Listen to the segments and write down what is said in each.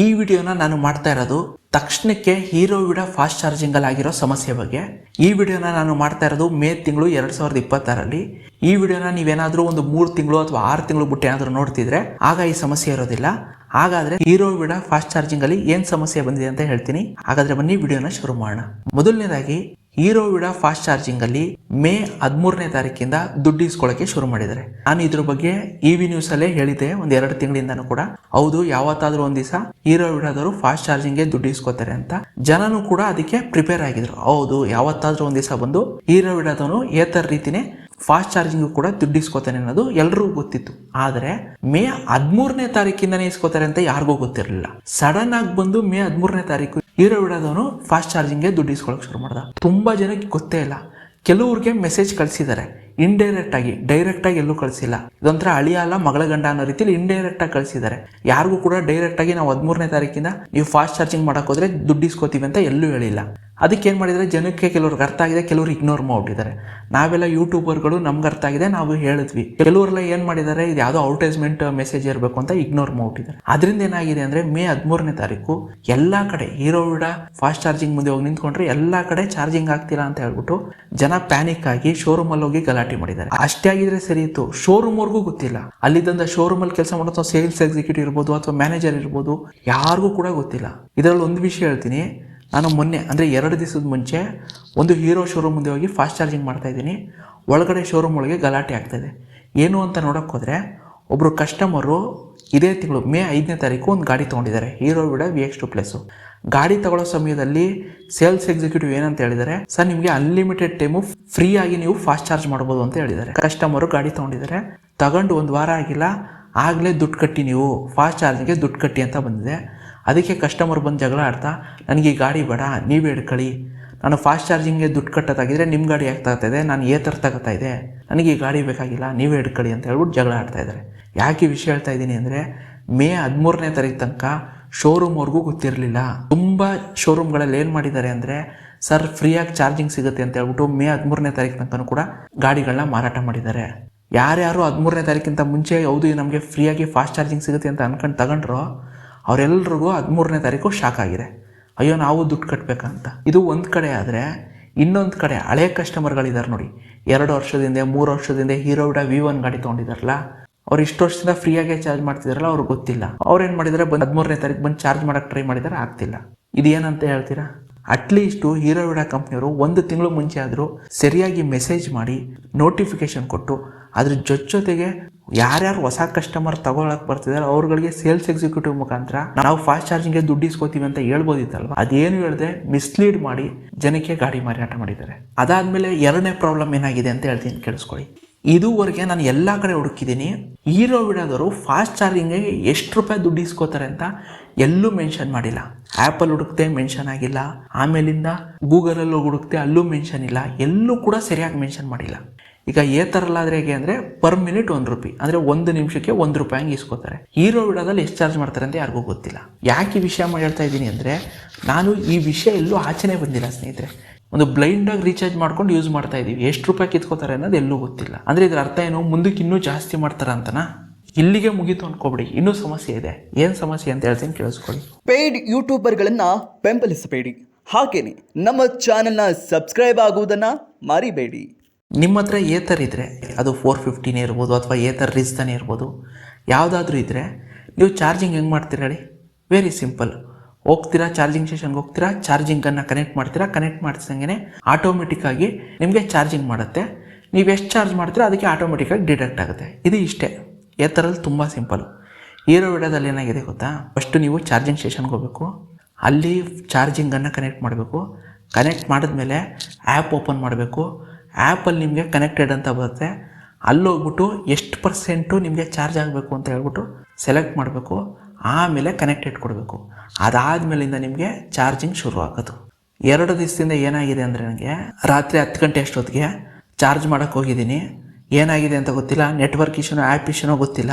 ಈ ವಿಡಿಯೋನ ನಾನು ಮಾಡ್ತಾ ಇರೋದು ತಕ್ಷಣಕ್ಕೆ ಹೀರೋ ವಿಡ ಫಾಸ್ಟ್ ಚಾರ್ಜಿಂಗ್ ಅಲ್ಲಿ ಆಗಿರೋ ಸಮಸ್ಯೆ ಬಗ್ಗೆ. ಈ ವಿಡಿಯೋನ ನಾನು ಮಾಡ್ತಾ ಇರೋದು ಮೇ ತಿಂಗಳು 2026 ಈ ವಿಡಿಯೋನ ನೀವೇನಾದ್ರೂ ಒಂದು 3 ತಿಂಗಳು ಅಥವಾ 6 ತಿಂಗಳು ಬಿಟ್ಟು ಏನಾದ್ರೂ ನೋಡ್ತಿದ್ರೆ ಆಗ ಈ ಸಮಸ್ಯೆ ಇರೋದಿಲ್ಲ. ಹಾಗಾದ್ರೆ ಹೀರೋ ವಿಡ ಫಾಸ್ಟ್ ಚಾರ್ಜಿಂಗ್ ಅಲ್ಲಿ ಏನ್ ಸಮಸ್ಯೆ ಬಂದಿದೆ ಅಂತ ಹೇಳ್ತೀನಿ. ಹಾಗಾದ್ರೆ ಬನ್ನಿ ವಿಡಿಯೋನ ಶುರು ಮಾಡೋಣ. ಮೊದಲನೇದಾಗಿ ಹೀರೋ ವಿಡ ಫಾಸ್ಟ್ ಚಾರ್ಜಿಂಗ್ ಅಲ್ಲಿ ಮೇ 13ನೇ ತಾರೀಕಿಂದ ದುಡ್ಡು ಇಸ್ಕೊಳ್ಳೋಕೆ ಶುರು ಮಾಡಿದ್ದಾರೆ. ನಾನು ಇದ್ರ ಬಗ್ಗೆ EV ನ್ಯೂಸ್ ಅಲ್ಲೇ ಹೇಳಿದ್ದೆ ಒಂದ್ 2 ತಿಂಗಳಿಂದನೂ ಕೂಡ. ಹೌದು, ಯಾವತ್ತಾದ್ರೂ ಒಂದ್ ದಿವಸ ಹೀರೋ ವಿಡಾದವರು ಫಾಸ್ಟ್ ಚಾರ್ಜಿಂಗ್ ಗೆ ದುಡ್ಡು ಇಸ್ಕೋತಾರೆ ಅಂತ ಜನನು ಕೂಡ ಅದಕ್ಕೆ ಪ್ರಿಪೇರ್ ಆಗಿದ್ರು. ಹೌದು, ಯಾವತ್ತಾದ್ರೂ ಒಂದ್ ದಿವಸ ಬಂದು ಹೀರೋ ವಿಡಾದವನು ಏತರ ರೀತಿನೇ ಫಾಸ್ಟ್ ಚಾರ್ಜಿಂಗ್ ಕೂಡ ದುಡ್ಡು ಇಸ್ಕೋತಾನೆ ಅನ್ನೋದು ಎಲ್ರಿಗೂ ಗೊತ್ತಿತ್ತು. ಆದ್ರೆ ಮೇ 13ನೇ ತಾರೀಕಿಂದನೇ ಇಸ್ಕೋತಾರೆ ಅಂತ ಯಾರಿಗೂ ಗೊತ್ತಿರಲಿಲ್ಲ. ಸಡನ್ ಆಗಿ ಬಂದು ಮೇ 13ನೇ ತಾರೀಕು ಹೀರೋ ವಿಡಾದವನು ಫಾಸ್ಟ್ ಚಾರ್ಜಿಂಗ್ ಗೆ ದುಡ್ಡು ಇಸ್ಕೊಳಕ್ ಶುರು ಮಾಡ್ದ. ತುಂಬಾ ಜನಕ್ಕೆ ಗೊತ್ತೇ ಇಲ್ಲ. ಕೆಲವ್ರಿಗೆ ಮೆಸೇಜ್ ಕಳಿಸಿದ್ದಾರೆ ಇಂಡೈರೆಕ್ಟ್ ಆಗಿ, ಡೈರೆಕ್ಟ್ ಆಗಿ ಎಲ್ಲೂ ಕಳಿಸಿಲ್ಲ. ಇದೊಂಥರ ಅಳಿಯ ಅಲ್ಲ ಮಗಳ ಗಂಡ ಅನ್ನೋ ರೀತಿಯಲ್ಲಿ ಇಂಡೈರೆಕ್ಟ್ ಆಗಿ ಕಳಿಸಿದ್ದಾರೆ. ಯಾರಿಗೂ ಕೂಡ ಡೈರೆಕ್ಟ್ ಆಗಿ ನಾವು 13ನೇ ತಾರೀಕಿಂದ ನೀವು ಫಾಸ್ಟ್ ಚಾರ್ಜಿಂಗ್ ಮಾಡಕ್ ಹೋದ್ರೆ ದುಡ್ಡು ಇಸ್ಕೋತೀವಿ ಅಂತ ಎಲ್ಲೂ ಹೇಳಿಲ್ಲ. ಅದಕ್ಕೆ ಏನ್ ಮಾಡಿದ್ರೆ ಜನಕ್ಕೆ ಕೆಲವ್ರಿಗೆ ಅರ್ಥ ಆಗಿದೆ, ಕೆಲವ್ರು ಇಗ್ನೋರ್ ಮಾಡ್ಬಿಟ್ಟಿದ್ದಾರೆ. ನಾವೆಲ್ಲ ಯೂಟ್ಯೂಬರ್ಗಳು ನಮ್ಗೆ ಅರ್ಥ ಆಗಿದೆ, ನಾವು ಹೇಳಿದ್ವಿ. ಕೆಲವರೆಲ್ಲ ಏನ್ ಮಾಡಿದ್ದಾರೆ, ಇದು ಯಾವ್ದೋ ಅಡ್ವರ್ಟೈಸ್ಮೆಂಟ್ ಮೆಸೇಜ್ ಇರಬೇಕು ಅಂತ ಇಗ್ನೋರ್ ಮಾಡ್ಬಿಟ್ಟಿದ್ದಾರೆ. ಅದರಿಂದ ಏನಾಗಿದೆ ಅಂದ್ರೆ ಮೇ 13ನೇ ತಾರೀಕು ಎಲ್ಲಾ ಕಡೆ ಹೀರೋ ವಿಡ ಫಾಸ್ಟ್ ಚಾರ್ಜಿಂಗ್ ಮುಂದೆ ಹೋಗಿ ನಿಂತ್ಕೊಂಡ್ರೆ ಎಲ್ಲಾ ಕಡೆ ಚಾರ್ಜಿಂಗ್ ಆಗ್ತಿಲ್ಲ ಅಂತ ಹೇಳ್ಬಿಟ್ಟು ಜನ ಪ್ಯಾನಿಕ್ ಆಗಿ ಶೋರೂಮ್ ಅಲ್ಲಿ ಹೋಗಿ ಗಲಾಟೆ ಮಾಡಿದ್ದಾರೆ. ಅಷ್ಟೇ ಆಗಿದ್ರೆ ಸರಿ ಇತ್ತು, ಶೋರೂಮ್ ವರ್ಗೂ ಗೊತ್ತಿಲ್ಲ. ಅಲ್ಲಿದ್ದಂತ ಶೋರೂಮ್ ಅಲ್ಲಿ ಕೆಲಸ ಮಾಡೋ ಸೇಲ್ಸ್ ಎಕ್ಸಿಕ್ಯೂಟಿವ್ ಇರ್ಬೋದು ಅಥವಾ ಮ್ಯಾನೇಜರ್ ಇರ್ಬೋದು, ಯಾರಿಗೂ ಕೂಡ ಗೊತ್ತಿಲ್ಲ. ಇದರಲ್ಲಿ ಒಂದು ವಿಷಯ ಹೇಳ್ತೀನಿ. ನಾನು ಮೊನ್ನೆ ಅಂದರೆ 2 ದಿವಸದ ಮುಂಚೆ ಒಂದು ಹೀರೋ ಶೋರೂಮ್ ಮುಂದೆ ಹೋಗಿ ಫಾಸ್ಟ್ ಚಾರ್ಜಿಂಗ್ ಮಾಡ್ತಾ ಇದ್ದೀನಿ. ಒಳಗಡೆ ಶೋರೂಮ್ ಒಳಗೆ ಗಲಾಟೆ ಆಗ್ತಾಯಿದೆ. ಏನು ಅಂತ ನೋಡೋಕೆ ಹೋದರೆ ಒಬ್ಬರು ಕಸ್ಟಮರು ಇದೇ ತಿಂಗಳು ಮೇ 5ನೇ ತಾರೀಕು ಒಂದು ಗಾಡಿ ತೊಗೊಂಡಿದ್ದಾರೆ, ಹೀರೋ ವಿಡ VX2+. ಗಾಡಿ ತಗೊಳ್ಳೋ ಸಮಯದಲ್ಲಿ ಸೇಲ್ಸ್ ಎಕ್ಸಿಕ್ಯೂಟಿವ್ ಏನಂತ ಹೇಳಿದ್ದಾರೆ, ಸರ್ ನಿಮಗೆ ಅನ್ಲಿಮಿಟೆಡ್ ಟೈಮು ಫ್ರೀ ಆಗಿ ನೀವು ಫಾಸ್ಟ್ ಚಾರ್ಜ್ ಮಾಡ್ಬೋದು ಅಂತ ಹೇಳಿದ್ದಾರೆ. ಕಸ್ಟಮರು ಗಾಡಿ ತೊಗೊಂಡಿದ್ದಾರೆ, ತಗೊಂಡು 1 ವಾರ ಆಗಿಲ್ಲ, ಆಗಲೇ ದುಡ್ಡು ಕಟ್ಟಿ, ನೀವು ಫಾಸ್ಟ್ ಚಾರ್ಜಿಂಗ್ಗೆ ದುಡ್ಡು ಕಟ್ಟಿ ಅಂತ ಬಂದಿದೆ. ಅದಕ್ಕೆ ಕಸ್ಟಮರ್ ಬಂದು ಜಗಳ ಆಡ್ತಾ, ನನಗೆ ಈ ಗಾಡಿ ಬೇಡ, ನೀವೇ ಹಿಡ್ಕೊಳ್ಳಿ, ನಾನು ಫಾಸ್ಟ್ ಚಾರ್ಜಿಂಗ್ಗೆ ದುಡ್ಡು ಕಟ್ಟೋದಾಗಿದ್ರೆ ನಿಮ್ಮ ಗಾಡಿ ಯಾಕೆ ತಗೋತಾ ಇದೆ, ನಾನು ಏತರ ತಗೋತಾ ಇದೆ, ನನಗೆ ಈ ಗಾಡಿ ಬೇಕಾಗಿಲ್ಲ, ನೀವೇ ಹಿಡ್ಕೊಳ್ಳಿ ಅಂತ ಹೇಳ್ಬಿಟ್ಟು ಜಗಳ ಆಡ್ತಾ ಇದ್ದಾರೆ. ಯಾಕೆ ಈ ವಿಷಯ ಹೇಳ್ತಾ ಇದ್ದೀನಿ ಅಂದರೆ ಮೇ 13ನೇ ತಾರೀಕು ತನಕ ಶೋರೂಮ್ವರೆಗೂ ಗೊತ್ತಿರಲಿಲ್ಲ. ತುಂಬ ಶೋರೂಮ್ಗಳಲ್ಲಿ ಏನು ಮಾಡಿದ್ದಾರೆ ಅಂದರೆ, ಸರ್ ಫ್ರೀಯಾಗಿ ಚಾರ್ಜಿಂಗ್ ಸಿಗುತ್ತೆ ಅಂತ ಹೇಳ್ಬಿಟ್ಟು ಮೇ 13ನೇ ತಾರೀಕು ತನಕ ಕೂಡ ಗಾಡಿಗಳನ್ನ ಮಾರಾಟ ಮಾಡಿದ್ದಾರೆ. ಯಾರ್ಯಾರು 13ನೇ ತಾರೀಕಿಂತ ಮುಂಚೆ ಹೌದು ನಮಗೆ ಫ್ರೀಯಾಗಿ ಫಾಸ್ಟ್ ಚಾರ್ಜಿಂಗ್ ಸಿಗುತ್ತೆ ಅಂತ ಅನ್ಕೊಂಡು ತಗೊಂಡ್ರೋ ಅವರೆಲ್ಲರಿಗೂ 13ನೇ ತಾರೀಕು ಶಾಕ್ ಆಗಿದೆ. ಅಯ್ಯೋ ನಾವು ದುಡ್ಡು ಕಟ್ಟಬೇಕಂತ. ಇದು ಒಂದು ಕಡೆ ಆದರೆ, ಇನ್ನೊಂದು ಕಡೆ ಹಳೆ ಕಸ್ಟಮರ್ಗಳಿದ್ದಾರೆ ನೋಡಿ, 2 ವರ್ಷದಿಂದ 3 ವರ್ಷದಿಂದ ಹೀರೋ ವಿಡ V1 ಗಾಡಿ ತೊಗೊಂಡಿದ್ದಾರಲ್ಲ, ಅವ್ರು ಇಷ್ಟು ವರ್ಷದಿಂದ ಫ್ರೀಯಾಗೆ ಚಾರ್ಜ್ ಮಾಡ್ತಿದಾರಲ್ಲ, ಅವ್ರಿಗೆ ಗೊತ್ತಿಲ್ಲ. ಅವ್ರೇನು ಮಾಡಿದ್ದಾರೆ, ಬಂದು 13ನೇ ತಾರೀಕು ಬಂದು ಚಾರ್ಜ್ ಮಾಡೋಕ್ಕೆ ಟ್ರೈ ಮಾಡಿದ್ದಾರೆ, ಆಗ್ತಿಲ್ಲ. ಇದೇನಂತ ಹೇಳ್ತೀರಾ? ಅಟ್ಲೀಸ್ಟು ಹೀರೋ ವಿಡ ಕಂಪ್ನಿಯವರು 1 ತಿಂಗಳು ಮುಂಚೆ ಆದರೂ ಸರಿಯಾಗಿ ಮೆಸೇಜ್ ಮಾಡಿ ನೋಟಿಫಿಕೇಶನ್ ಕೊಟ್ಟು ಅದ್ರ ಜೊತೆಗೆ ಯಾರ್ಯಾರು ಹೊಸ ಕಸ್ಟಮರ್ ತಗೊಳಕ್ ಬರ್ತಿದ್ದಾರೆ ಅವ್ರಗಳಿಗೆ ಸೇಲ್ಸ್ ಎಕ್ಸಿಕ್ಯೂಟಿವ್ ಮುಖಾಂತರ ನಾವು ಫಾಸ್ಟ್ ಚಾರ್ಜಿಂಗ್ಗೆ ದುಡ್ಡು ಇಸ್ಕೋತೀವಿ ಅಂತ ಹೇಳ್ಬೋದಿತ್ತಲ್ವ. ಅದೇನು ಹೇಳ್ದೆ, ಮಿಸ್ಲೀಡ್ ಮಾಡಿ ಜನಕ್ಕೆ ಗಾಡಿ ಮಾರಾಟ ಮಾಡಿದ್ದಾರೆ. ಅದಾದ್ಮೇಲೆ 2ನೇ ಪ್ರಾಬ್ಲಮ್ ಏನಾಗಿದೆ ಅಂತ ಹೇಳ್ತೀನಿ, ಕೇಳಿಸ್ಕೊಳ್ಳಿ. ಇದುವರೆಗೆ ನಾನು ಎಲ್ಲ ಕಡೆ ಹುಡುಕಿದ್ದೀನಿ, ಹೀರೋ ವಿಡಾದವರು ಫಾಸ್ಟ್ ಚಾರ್ಜಿಂಗ್ಗೆ ಎಷ್ಟು ರೂಪಾಯಿ ದುಡ್ಡು ಇಸ್ಕೋತಾರೆ ಅಂತ ಎಲ್ಲೂ ಮೆನ್ಷನ್ ಮಾಡಿಲ್ಲ. ಆ್ಯಪಲ್ಲಿ ಹುಡುಕ್ತೆ ಮೆನ್ಷನ್ ಆಗಿಲ್ಲ, ಆಮೇಲಿಂದ ಗೂಗಲಲ್ಲಿ ಹುಡುಕ್ತೆ ಅಲ್ಲೂ ಮೆನ್ಷನ್ ಇಲ್ಲ, ಎಲ್ಲೂ ಕೂಡ ಸರಿಯಾಗಿ ಮೆನ್ಷನ್ ಮಾಡಿಲ್ಲ. ಈಗ ಥರಲ್ಲಾದ್ರೆ ಹೇಗೆ ಅಂದರೆ ಪರ್ ಮಿನಿಟ್ 1 ರೂಪಾಯಿ, ಅಂದರೆ 1 ನಿಮಿಷಕ್ಕೆ 1 ರೂಪಾಯಿ ಹಂಗೆ ಇಸ್ಕೋತಾರೆ. ಹೀರೋ ವಿಡಾದಲ್ಲಿ ಎಷ್ಟು ಚಾರ್ಜ್ ಮಾಡ್ತಾರೆ ಅಂತ ಯಾರಿಗೂ ಗೊತ್ತಿಲ್ಲ. ಯಾಕೆ ಈ ವಿಷಯ ಹೇಳ್ತಾ ಇದ್ದೀನಿ ಅಂದರೆ, ನಾನು ಈ ವಿಷಯ ಎಲ್ಲೂ ಆಚೆನೇ ಬಂದಿಲ್ಲ ಸ್ನೇಹಿತರೆ. ಒಂದು ಬ್ಲೈಂಡಾಗಿ ರೀಚಾರ್ಜ್ ಮಾಡ್ಕೊಂಡು ಯೂಸ್ ಮಾಡ್ತಾ ಇದ್ದೀವಿ. ಎಷ್ಟು ರೂಪಾಯಿ ಕಿತ್ಕೋತಾರೆ ಅನ್ನೋದು ಎಲ್ಲೂ ಗೊತ್ತಿಲ್ಲ. ಅಂದರೆ ಇದರ ಅರ್ಥ ಏನು, ಮುಂದಕ್ಕೆ ಇನ್ನೂ ಜಾಸ್ತಿ ಮಾಡ್ತಾರ ಅಂತನಾ? ಇಲ್ಲಿಗೆ ಮುಗೀತು ಅನ್ಕೋಬೇಡಿ, ಇನ್ನೂ ಸಮಸ್ಯೆ ಇದೆ. ಏನು ಸಮಸ್ಯೆ ಅಂತ ಹೇಳ್ತೀನಿ, ಕೇಳಿಸ್ಕೊಳ್ಳಿ. ಪೇಯ್ಡ್ ಯೂಟ್ಯೂಬರ್ಗಳನ್ನು ಬೆಂಬಲಿಸಬೇಡಿ, ಹಾಗೇನೆ ನಮ್ಮ ಚಾನೆಲ್ನ ಸಬ್ಸ್ಕ್ರೈಬ್ ಆಗುವುದನ್ನು ಮರಿಬೇಡಿ. ನಿಮ್ಮ ಹತ್ರ ಏತರ್ ಇದ್ದರೆ, ಅದು 450ನೇ ಇರ್ಬೋದು ಅಥವಾ ಏತರ್ ರಿಸ್ತಾನೇ ಇರ್ಬೋದು, ಯಾವುದಾದ್ರೂ ಇದ್ದರೆ ನೀವು ಚಾರ್ಜಿಂಗ್ ಹೆಂಗೆ ಮಾಡ್ತೀರಾ ಹೇಳಿ? Very simple. ಹೋಗ್ತೀರಾ, ಚಾರ್ಜಿಂಗ್ ಸ್ಟೇಷನ್ಗೆ ಹೋಗ್ತೀರಾ, ಚಾರ್ಜಿಂಗನ್ನು ಕನೆಕ್ಟ್ ಮಾಡ್ತೀರಾ, ಕನೆಕ್ಟ್ ಮಾಡಿಸಂಗೆ ಆಟೋಮೆಟಿಕ್ಕಾಗಿ ನಿಮಗೆ ಚಾರ್ಜಿಂಗ್ ಮಾಡುತ್ತೆ. ನೀವು ಎಷ್ಟು ಚಾರ್ಜ್ ಮಾಡ್ತೀರಾ ಅದಕ್ಕೆ ಆಟೋಮೆಟಿಕ್ಕಾಗಿ ಡಿಟೆಕ್ಟ್ ಆಗುತ್ತೆ. ಇದು ಇಷ್ಟೇ. ಏತರಲ್ಲಿ ತುಂಬ ಸಿಂಪಲ್ಲು. ಹೀರೋ ವಿಡಾದಲ್ಲಿ ಏನಾಗಿದೆ ಗೊತ್ತಾ, ಫಸ್ಟು ನೀವು ಚಾರ್ಜಿಂಗ್ ಸ್ಟೇಷನ್ಗೆ ಹೋಗಬೇಕು, ಅಲ್ಲಿ ಚಾರ್ಜಿಂಗನ್ನು ಕನೆಕ್ಟ್ ಮಾಡಬೇಕು. ಕನೆಕ್ಟ್ ಮಾಡಿದ್ಮೇಲೆ ಆ್ಯಪ್ ಓಪನ್ ಮಾಡಬೇಕು. ಆ್ಯಪಲ್ಲಿ ನಿಮಗೆ ಕನೆಕ್ಟೆಡ್ ಅಂತ ಬರುತ್ತೆ, ಅಲ್ಲೋಗ್ಬಿಟ್ಟು ಎಷ್ಟು % ನಿಮಗೆ ಚಾರ್ಜ್ ಆಗಬೇಕು ಅಂತ ಹೇಳ್ಬಿಟ್ಟು ಸೆಲೆಕ್ಟ್ ಮಾಡಬೇಕು. ಆಮೇಲೆ ಕನೆಕ್ಟೆಡ್ ಕೊಡಬೇಕು. ಅದಾದಮೇಲಿಂದ ನಿಮಗೆ ಚಾರ್ಜಿಂಗ್ ಶುರು ಆಗೋದು. 2 ದಿವಸದಿಂದ ಏನಾಗಿದೆ ಅಂದರೆ, ನನಗೆ ರಾತ್ರಿ 10 ಗಂಟೆ ಅಷ್ಟೊತ್ತಿಗೆ ಚಾರ್ಜ್ ಮಾಡೋಕ್ಕೆ ಹೋಗಿದ್ದೀನಿ. ಏನಾಗಿದೆ ಅಂತ ಗೊತ್ತಿಲ್ಲ, ನೆಟ್ವರ್ಕ್ ಇಶ್ಯೂನೋ ಆ್ಯಪ್ ಇಶ್ಯೂನೋ ಗೊತ್ತಿಲ್ಲ,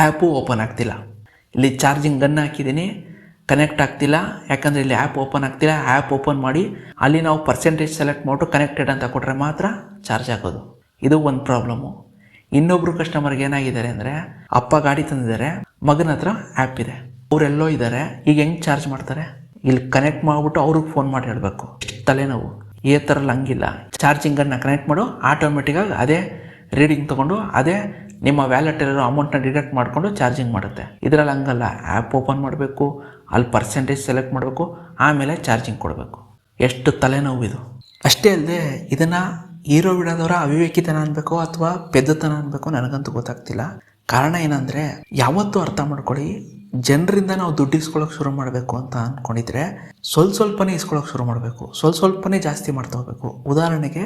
ಆ್ಯಪು ಓಪನ್ ಆಗ್ತಿಲ್ಲ. ಇಲ್ಲಿ ಚಾರ್ಜಿಂಗ್ ಗನ್ ಹಾಕಿದ್ದೀನಿ, ಕನೆಕ್ಟ್ ಆಗ್ತಿಲ್ಲ. ಯಾಕಂದರೆ ಇಲ್ಲಿ ಆ್ಯಪ್ ಓಪನ್ ಆಗ್ತಿಲ್ಲ. ಆ್ಯಪ್ ಓಪನ್ ಮಾಡಿ ಅಲ್ಲಿ ನಾವು ಪರ್ಸೆಂಟೇಜ್ ಸೆಲೆಕ್ಟ್ ಮಾಡಿಬಿಟ್ಟು ಕನೆಕ್ಟೆಡ್ ಅಂತ ಕೊಟ್ಟರೆ ಮಾತ್ರ ಚಾರ್ಜ್ ಆಗೋದು. ಇದು ಒಂದು ಪ್ರಾಬ್ಲಮ್ಮು. ಇನ್ನೊಬ್ರು ಕಸ್ಟಮರ್ಗೆ ಏನಾಗಿದ್ದಾರೆ ಅಂದರೆ, ಅಪ್ಪ ಗಾಡಿ ತಂದಿದ್ದಾರೆ, ಮಗನ ಹತ್ರ ಆ್ಯಪ್ ಇದೆ, ಅವರೆಲ್ಲೋ ಇದ್ದಾರೆ, ಈಗ ಹೆಂಗೆ ಚಾರ್ಜ್ ಮಾಡ್ತಾರೆ? ಇಲ್ಲಿ ಕನೆಕ್ಟ್ ಮಾಡಿಬಿಟ್ಟು ಅವ್ರಿಗೆ ಫೋನ್ ಮಾಡಿ ಹೇಳಬೇಕು. ತಲೆನೋವು. ಈ ಥರಲ್ಲಿ ಹಂಗಿಲ್ಲ. ಚಾರ್ಜಿಂಗನ್ನು ಕನೆಕ್ಟ್ ಮಾಡು, ಆಟೋಮೆಟಿಕ್ಕಾಗಿ ಅದೇ ರೀಡಿಂಗ್ ತೊಗೊಂಡು ಅದೇ ನಿಮ್ಮ ವ್ಯಾಲೆಟಲ್ಲಿರೋ ಅಮೌಂಟ್ನ ಡಿಡಕ್ಟ್ ಮಾಡಿಕೊಂಡು ಚಾರ್ಜಿಂಗ್ ಮಾಡುತ್ತೆ. ಇದರಲ್ಲಿ ಹಂಗಲ್ಲ. ಆ್ಯಪ್ ಓಪನ್ ಮಾಡಬೇಕು, ಅಲ್ಲಿ ಪರ್ಸೆಂಟೇಜ್ ಸೆಲೆಕ್ಟ್ ಮಾಡಬೇಕು, ಆಮೇಲೆ ಚಾರ್ಜಿಂಗ್ ಕೊಡಬೇಕು. ಎಷ್ಟು ತಲೆನೋವು ಇದು. ಅಷ್ಟೇ ಅಲ್ಲದೆ ಇದನ್ನು ಹೀರೋ ವಿಡಾದವರ ಅವಿವೇಕಿತನ ಅನ್ಬೇಕೋ ಅಥವಾ ಪೆದ್ದತನ ಅನ್ಬೇಕೋ ನನಗಂತೂ ಗೊತ್ತಾಗ್ತಿಲ್ಲ. ಕಾರಣ ಏನಂದರೆ, ಯಾವತ್ತೂ ಅರ್ಥ ಮಾಡ್ಕೊಳ್ಳಿ, ಜನರಿಂದ ನಾವು ದುಡ್ಡು ಇಸ್ಕೊಳ್ಳೋಕೆ ಶುರು ಮಾಡಬೇಕು ಅಂತ ಅಂದ್ಕೊಂಡಿದ್ರೆ ಸ್ವಲ್ಪನೇ ಇಸ್ಕೊಳ್ಳೋಕೆ ಶುರು ಮಾಡಬೇಕು, ಸ್ವಲ್ಪನೇ ಜಾಸ್ತಿ ಮಾಡ್ತಾ ಹೋಗ್ಬೇಕು. ಉದಾಹರಣೆಗೆ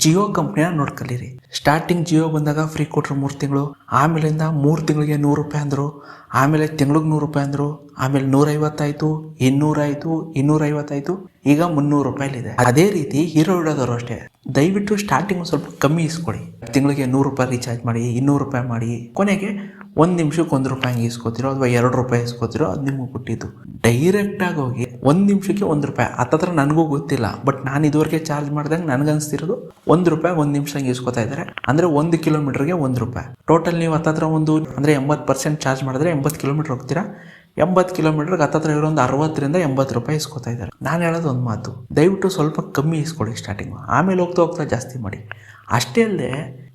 ಜಿಯೋ ಕಂಪ್ನಿನ ನೋಡ್ಕಲೀರಿ. ಸ್ಟಾರ್ಟಿಂಗ್ ಜಿಯೋ ಬಂದಾಗ ಫ್ರೀ ಕೊಟ್ಟರು 3 ತಿಂಗಳು, ಆಮೇಲಿಂದ 3 ತಿಂಗಳಿಗೆ 100 ರೂಪಾಯಿ ಅಂದರು, ಆಮೇಲೆ ತಿಂಗ್ಳಿಗೆ 100 ರೂಪಾಯಿ ಅಂದರು, ಆಮೇಲೆ 150 ಆಯಿತು, 200 ಆಯಿತು, 250 ಆಯಿತು, ಈಗ 300 ರೂಪಾಯಿಲಿದೆ. ಅದೇ ರೀತಿ ಹೀರೋ ವಿಡೋದವರು ಅಷ್ಟೇ. ದಯವಿಟ್ಟು ಸ್ಟಾರ್ಟಿಂಗ್ ಸ್ವಲ್ಪ ಕಮ್ಮಿ ಇಸ್ಕೊಳ್ಳಿ. ತಿಂಗಳಿಗೆ 100 ರೂಪಾಯಿ ರೀಚಾರ್ಜ್ ಮಾಡಿ, 200 ರೂಪಾಯಿ ಮಾಡಿ, ಕೊನೆಗೆ 1 ನಿಮಿಷಕ್ಕೆ 1 ರೂಪಾಯಿ ಹಂಗೆ ಇಸ್ಕೋತಿರೋ ಅಥವಾ 2 ರೂಪಾಯಿ ಇಸ್ಕೋತಿರೋ ಅದು ನಿಮಗೆ ಕೊಟ್ಟಿದ್ದು. ಡೈರೆಕ್ಟಾಗಿ ಹೋಗಿ 1 ನಿಮಿಷಕ್ಕೆ 1 ರೂಪಾಯಿ. ಹತ್ತತ್ರ ನನಗೂ ಗೊತ್ತಿಲ್ಲ, ಬಟ್ ನಾನು ಇದುವರೆಗೆ ಚಾರ್ಜ್ ಮಾಡಿದಾಗ ನನಗನ್ಸ್ತಿರೋದು 1 ರೂಪಾಯಿ 1 ನಿಮಿಷ ಹಂಗೆ ಇಸ್ಕೋತಾ ಇದ್ದಾರೆ. ಅಂದರೆ 1 ಕಿಲೋಮೀಟ್ರಿಗೆ 1 ರೂಪಾಯಿ. ಟೋಟಲ್ ನೀವು ಹತ್ತತ್ರ ಅಂದರೆ 80% ಚಾರ್ಜ್ ಮಾಡಿದ್ರೆ 80 ಕಿಲೋಮೀಟ್ರ್ ಹೋಗ್ತೀರಾ. 80 ಕಿಲೋಮೀಟ್ರಿಗೆ ಹತ್ತತ್ರ ಇರೋ ಒಂದು 60ರಿಂದ 80 ರೂಪಾಯಿ ಇಸ್ಕೋತಾ ಇದ್ದಾರೆ. ನಾನು ಹೇಳೋದು ಒಂದು ಮಾತು, ದಯವಿಟ್ಟು ಸ್ವಲ್ಪ ಕಮ್ಮಿ ಇಸ್ಕೊಳ್ಳಿ ಸ್ಟಾರ್ಟಿಂಗು, ಆಮೇಲೆ ಹೋಗ್ತಾ ಜಾಸ್ತಿ ಮಾಡಿ. ಅಷ್ಟೇ ಅಲ್ಲದೆ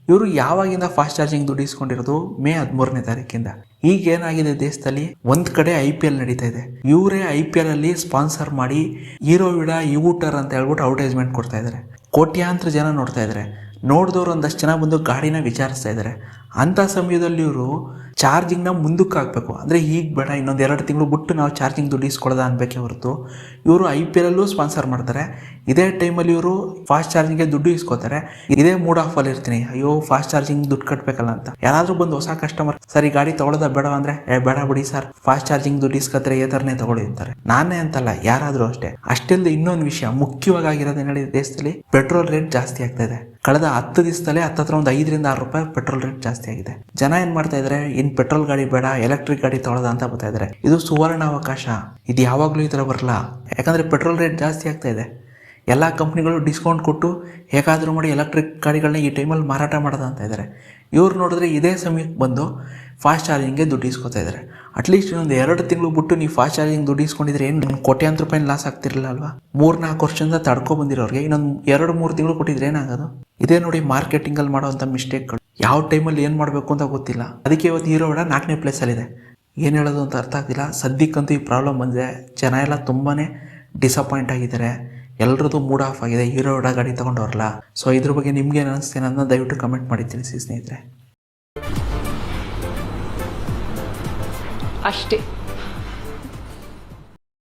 ಇವರು ಯಾವಾಗಿಂದ ಫಾಸ್ಟ್ ಚಾರ್ಜಿಂಗ್ ದುಡ್ಡು ಇಸ್ಕೊಂಡಿರೋದು? ಮೇ 13ನೇ ತಾರೀಕಿಂದ. ಈಗ ಏನಾಗಿದೆ ದೇಶದಲ್ಲಿ, ಒಂದು ಕಡೆ IPL ನಡೀತಾ ಇದೆ. ಇವರೇ IPL ಅಲ್ಲಿ ಸ್ಪಾನ್ಸರ್ ಮಾಡಿ ಹೀರೋ ವಿಡಾ ಯೂಟರ್ ಅಂತ ಹೇಳ್ಬಿಟ್ಟು ಅಡ್ವರ್ಟೈಸ್ಮೆಂಟ್ ಕೊಡ್ತಾ ಇದ್ದಾರೆ. ಕೋಟ್ಯಾಂತರ ಜನ ನೋಡ್ತಾ ಇದ್ದಾರೆ. ನೋಡಿದವರು ಒಂದಷ್ಟು ಜನ ಬಂದು ಗಾಡಿನ ವಿಚಾರಿಸ್ತಾ ಇದ್ದಾರೆ. ಅಂಥ ಸಮಯದಲ್ಲಿ ಇವರು ಚಾರ್ಜಿಂಗ್ನ ಮುಂದಕ್ಕೆ ಹಾಕಬೇಕು. ಅಂದರೆ ಈಗ ಬೇಡ, ಇನ್ನೊಂದು 2 ತಿಂಗಳು ಬಿಟ್ಟು ನಾವು ಚಾರ್ಜಿಂಗ್ ದುಡ್ಡು ಇಸ್ಕೊಳ್ಳೋದ ಅನ್ಬೇಕೇ ಹೊರತು, ಇವರು IPL ಅಲ್ಲೂ ಸ್ಪಾನ್ಸರ್ ಮಾಡ್ತಾರೆ. ಇದೇ ಟೈಮಲ್ಲಿ ಇವರು ಫಾಸ್ಟ್ ಚಾರ್ಜಿಂಗ್ಗೆ ದುಡ್ಡು ಇಸ್ಕೋತಾರೆ. ಇದೇ ಮೂಡ್ ಆಫಲ್ಲಿ ಇರ್ತೀನಿ, ಅಯ್ಯೋ ಫಾಸ್ಟ್ ಚಾರ್ಜಿಂಗ್ ದುಡ್ಡು ಕಟ್ಟಬೇಕಲ್ಲ ಅಂತ. ಯಾರಾದರೂ ಬಂದು ಹೊಸ ಕಸ್ಟಮರ್ ಸರ್ ಈ ಗಾಡಿ ತೊಗೊಳೋದ ಬೇಡ ಅಂದರೆ, ಬೇಡ ಬಿಡಿ ಸರ್, ಫಾಸ್ಟ್ ಚಾರ್ಜಿಂಗ್ ದುಡ್ಡು ಇಸ್ಕೊತಾರೆ, ಈ ಥರನೇ ತೊಗೊಳಿರ್ತಾರೆ. ನಾನೇ ಅಂತಲ್ಲ, ಯಾರಾದರೂ ಅಷ್ಟೇ. ಅಷ್ಟೆಲ್ಲದೆ ಇನ್ನೊಂದು ವಿಷಯ ಮುಖ್ಯವಾಗಿ ಆಗಿರೋದು ಏನು ಹೇಳಿದ, ದೇಶದಲ್ಲಿ ಪೆಟ್ರೋಲ್ ರೇಟ್ ಜಾಸ್ತಿ ಆಗ್ತಾ ಇದೆ. ಕಳೆದ 10 ದಿವಸದಲ್ಲೇ ಹತ್ತತ್ರ ಒಂದು 5ರಿಂದ 6 ರೂಪಾಯಿ ಪೆಟ್ರೋಲ್ ರೇಟ್ ಜಾಸ್ತಿ ಆಗಿದೆ. ಜನ ಏನು ಮಾಡ್ತಾ ಇದ್ದಾರೆ, ಇನ್ನು ಪೆಟ್ರೋಲ್ ಗಾಡಿ ಬೇಡ, ಎಲೆಕ್ಟ್ರಿಕ್ ಗಾಡಿ ತೊಗೊಳೋದ ಅಂತ ಬರ್ತಾ ಇದ್ದಾರೆ. ಇದು ಸುವರ್ಣ ಅವಕಾಶ. ಇದು ಯಾವಾಗಲೂ ಈ ಥರ ಬರಲ್ಲ. ಯಾಕಂದರೆ ಪೆಟ್ರೋಲ್ ರೇಟ್ ಜಾಸ್ತಿ ಆಗ್ತಾ ಇದೆ. ಎಲ್ಲ ಕಂಪ್ನಿಗಳು ಡಿಸ್ಕೌಂಟ್ ಕೊಟ್ಟು ಹೇಗಾದರೂ ಮಾಡಿ ಎಲೆಕ್ಟ್ರಿಕ್ ಗಾಡಿಗಳನ್ನ ಈ ಟೈಮಲ್ಲಿ ಮಾರಾಟ ಮಾಡೋದು ಅಂತ ಇದ್ದಾರೆ. ಇವ್ರು ನೋಡಿದ್ರೆ ಇದೇ ಸಮಯಕ್ಕೆ ಬಂದು ಫಾಸ್ಟ್ ಚಾರ್ಜಿಂಗ್ಗೆ ದುಡ್ಡು ಇಸ್ಕೊತಾ ಇದ್ದಾರೆ. ಅಟ್ಲೀಸ್ಟ್ ಇನ್ನೊಂದು 2 ತಿಂಗಳು ಬಿಟ್ಟು ನೀವು ಫಾಸ್ಟ್ ಚಾರ್ಜಿಂಗ್ ದುಡ್ಡು ಇಸ್ಕೊಂಡಿದ್ರೆ ಏನು ಕೋಟ್ಯಾಂತರ ರೂಪಾಯಿ ಲಾಸ್ ಆಗ್ತಿರಲಿಲ್ಲ ಅಲ್ವಾ? 3-4 ವರ್ಷದಿಂದ ತಡ್ಕೊಬಂದಿರೋರಿಗೆ ಇನ್ನೊಂದು 2-3 ತಿಂಗಳು ಕೊಟ್ಟಿದ್ರೆ ಏನಾಗೋದು? ಇದೇ ನೋಡಿ ಮಾರ್ಕೆಟಿಂಗಲ್ಲಿ ಮಾಡೋವಂಥ ಮಿಸ್ಟೇಕ್ಗಳು. ಯಾವ ಟೈಮಲ್ಲಿ ಏನು ಮಾಡಬೇಕು ಅಂತ ಗೊತ್ತಿಲ್ಲ. ಅದಕ್ಕೆ ಇವತ್ತು ಹೀರೋ ವಿಡಾ 4ನೇ ಪ್ಲೇಸಲ್ಲಿದೆ. ಏನು ಹೇಳೋದು ಅಂತ ಅರ್ಥ ಆಗ್ತಿಲ್ಲ. ಸದ್ಯಕ್ಕಂತೂ ಈ ಪ್ರಾಬ್ಲಮ್ ಬಂದಿದೆ. ಜನ ಎಲ್ಲ ತುಂಬಾ ಡಿಸಪಾಯಿಂಟ್ ಆಗಿದ್ದಾರೆ. ಎಲ್ಲರದ್ದು ಮೂಡ್ ಆಫ್ ಆಗಿದೆ. ಹೀರೋ ವಿಡಾ ಗಾಡಿ ತೊಗೊಂಡವ್ರಲ್ಲ. ಸೊ ಇದ್ರ ಬಗ್ಗೆ ನಿಮ್ಗೆ ಏನು ಅನಿಸ್ತೇನೆ ಅನ್ನೋದನ್ನ ದಯವಿಟ್ಟು ಕಮೆಂಟ್ ಮಾಡಿ ತಿಳಿಸಿ ಸ್ನೇಹಿತರೆ. ಅಷ್ಟೇ.